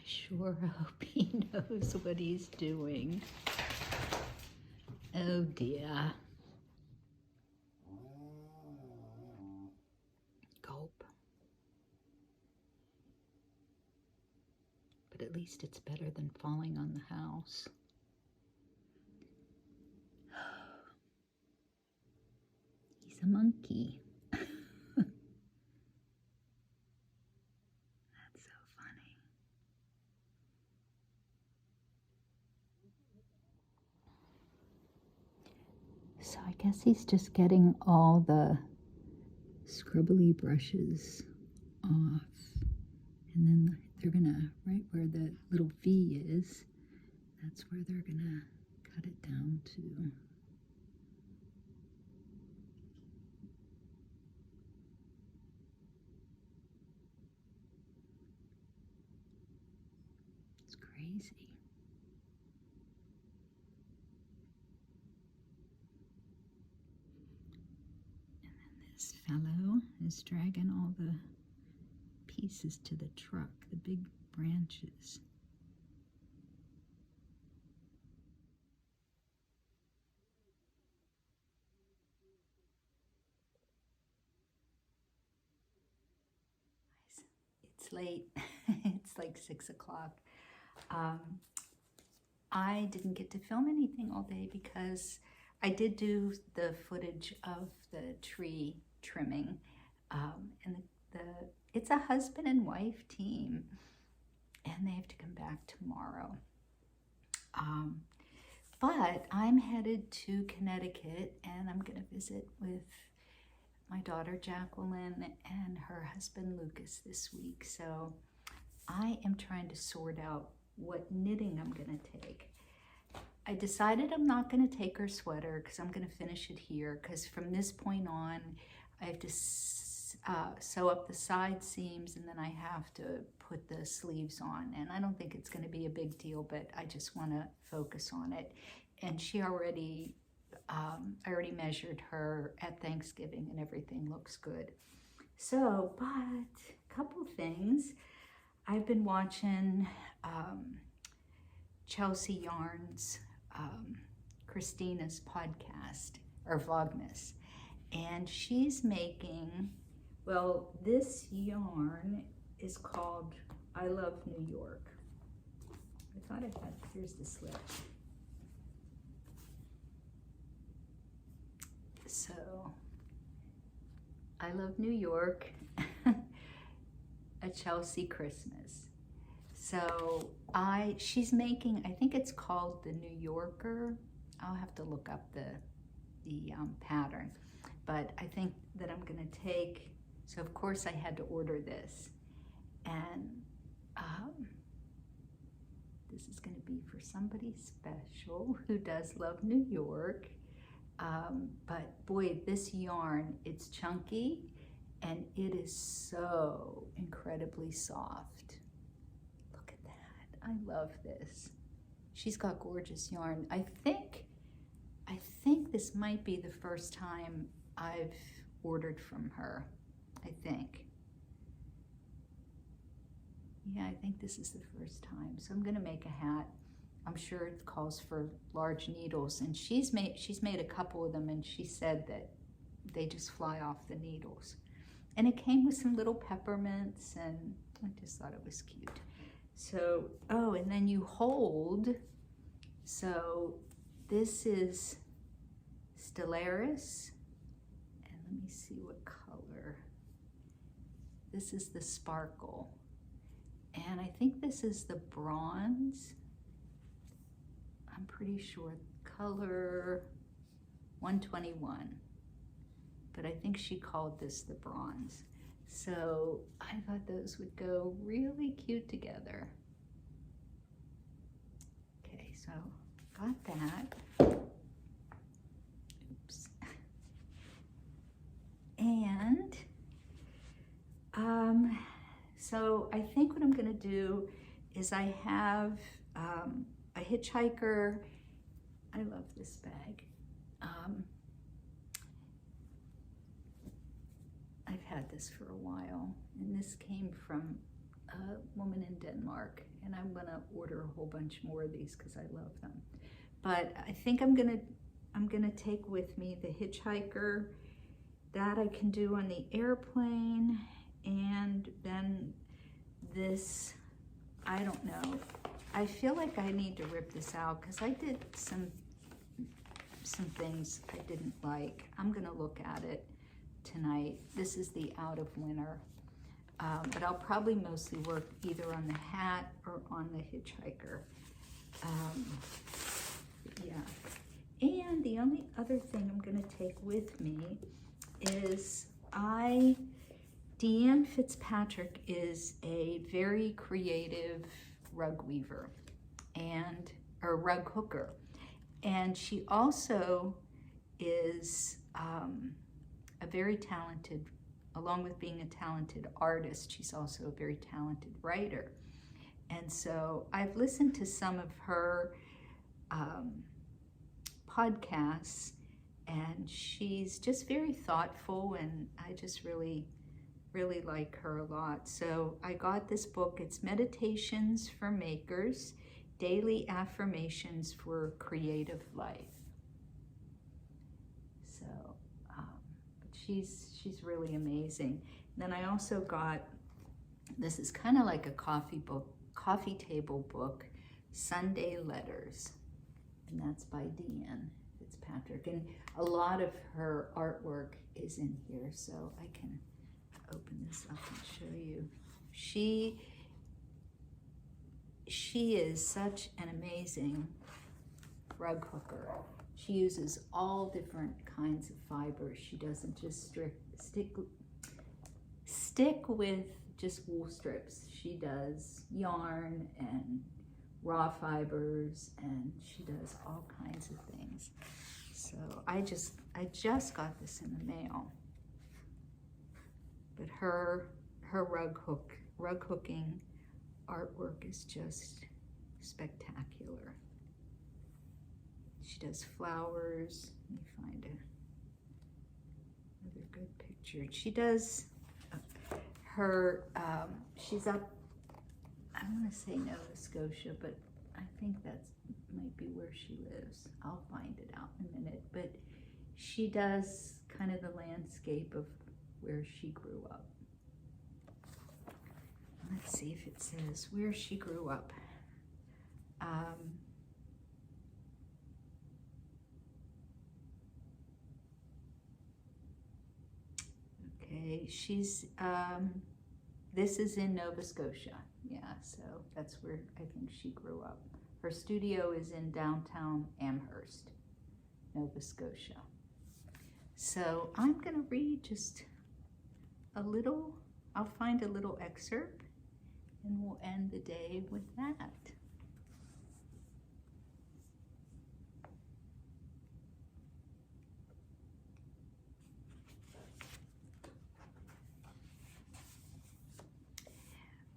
sure hope he knows what he's doing. Oh dear. Gulp. But at least it's better than falling on the house. He's a monkey. That's so funny. So I guess he's just getting all the scrubbly brushes off. And then they're gonna, right where the little V is, that's where they're gonna cut it down to. It's crazy. And then this fellow is dragging all the pieces to the truck, the big branches. It's late. It's like 6 o'clock. I didn't get to film anything all day because I did do the footage of the tree trimming, and it's a husband and wife team, and they have to come back tomorrow. But I'm headed to Connecticut, and I'm going to visit with my daughter Jacqueline and her husband Lucas this week. So I am trying to sort out what knitting I'm going to take. I decided I'm not going to take her sweater because I'm going to finish it here, because from this point on I have to sew up the side seams, and then I have to put the sleeves on, and I don't think it's going to be a big deal, but I just want to focus on it. And she already I already measured her at Thanksgiving and everything looks good. So, but a couple things. I've been watching Chelsea Yarn's, Christina's podcast, or Vlogmas, and she's making, well, this yarn is called I Love New York. I thought I had, here's the slip. So, I Love New York, a Chelsea Christmas. So she's making, I think it's called the New Yorker. I'll have to look up the pattern, but I think that I'm gonna take, so of course I had to order this, and this is gonna be for somebody special who does love New York. But boy, this yarn, it's chunky and it is so incredibly soft. Look at that, I love this. She's got gorgeous yarn. I think this might be the first time I've ordered from her, I think. Yeah, I think this is the first time. So I'm gonna make a hat. I'm sure it calls for large needles, and she's made a couple of them, and she said that they just fly off the needles. And it came with some little peppermints, and I just thought it was cute. So, oh, and then you hold, so this is Stellaris, and let me see what color. This is the sparkle, and I think this is the bronze. I'm pretty sure color 121, but I think she called this the bronze. So I thought those would go really cute together. Okay, so got that. Oops. And so I think what I'm gonna do is I have a hitchhiker. I love this bag. I've had this for a while, and this came from a woman in Denmark, and I'm gonna order a whole bunch more of these because I love them. But I think I'm gonna take with me the hitchhiker. That I can do on the airplane, and then this, I don't know. I feel like I need to rip this out because I did some things I didn't like. I'm gonna look at it tonight. This is the Out of Winter. But I'll probably mostly work either on the hat or on the hitchhiker. Yeah. And the only other thing I'm gonna take with me is Deanne Fitzpatrick is a very creative rug weaver or rug hooker. And she also is a very talented, along with being a talented artist, she's also a very talented writer. And so I've listened to some of her podcasts, and she's just very thoughtful, and I just really like her a lot. So I got this book. It's Meditations for Makers, Daily Affirmations for Creative Life. So she's really amazing. And then I also got, this is kind of like a coffee table book, Sunday Letters, and that's by Deanne Fitzpatrick. And a lot of her artwork is in here, so I can open this up and show you. She is such an amazing rug hooker. She uses all different kinds of fibers. She doesn't just stick with just wool strips. She does yarn and raw fibers, and she does all kinds of things. So I just got this in the mail. But her rug hooking artwork is just spectacular. She does flowers. Let me find another good picture. She does she's up, I want to say Nova Scotia, but I think that might be where she lives. I'll find it out in a minute. But she does kind of the landscape of where she grew up. Let's see if it says where she grew up. Okay, she's, this is in Nova Scotia. Yeah, so that's where I think she grew up. Her studio is in downtown Amherst, Nova Scotia. So I'm gonna read just a little, I'll find a little excerpt, and we'll end the day with that.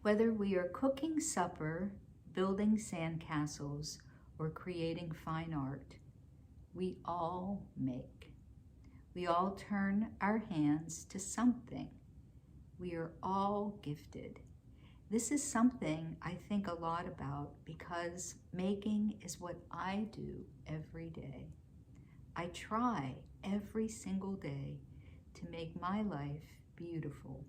Whether we are cooking supper, building sandcastles, or creating fine art, we all make. We all turn our hands to something. We are all gifted. This is something I think a lot about because making is what I do every day. I try every single day to make my life beautiful.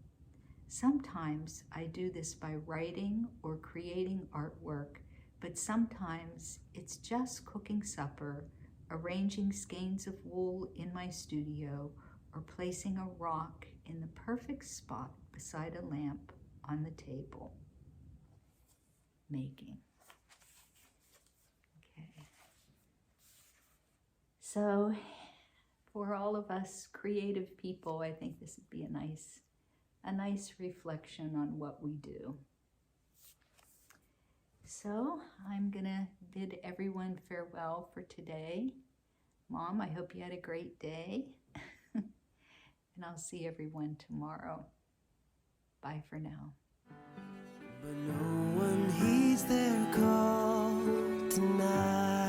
Sometimes I do this by writing or creating artwork, but sometimes it's just cooking supper, arranging skeins of wool in my studio, or placing a rock in the perfect spot beside a lamp on the table. Making. Okay. So for all of us creative people, I think this would be a nice reflection on what we do. So I'm gonna bid everyone farewell for today. Mom, I hope you had a great day. And I'll see everyone tomorrow. Bye for now. But no one heeds their call tonight.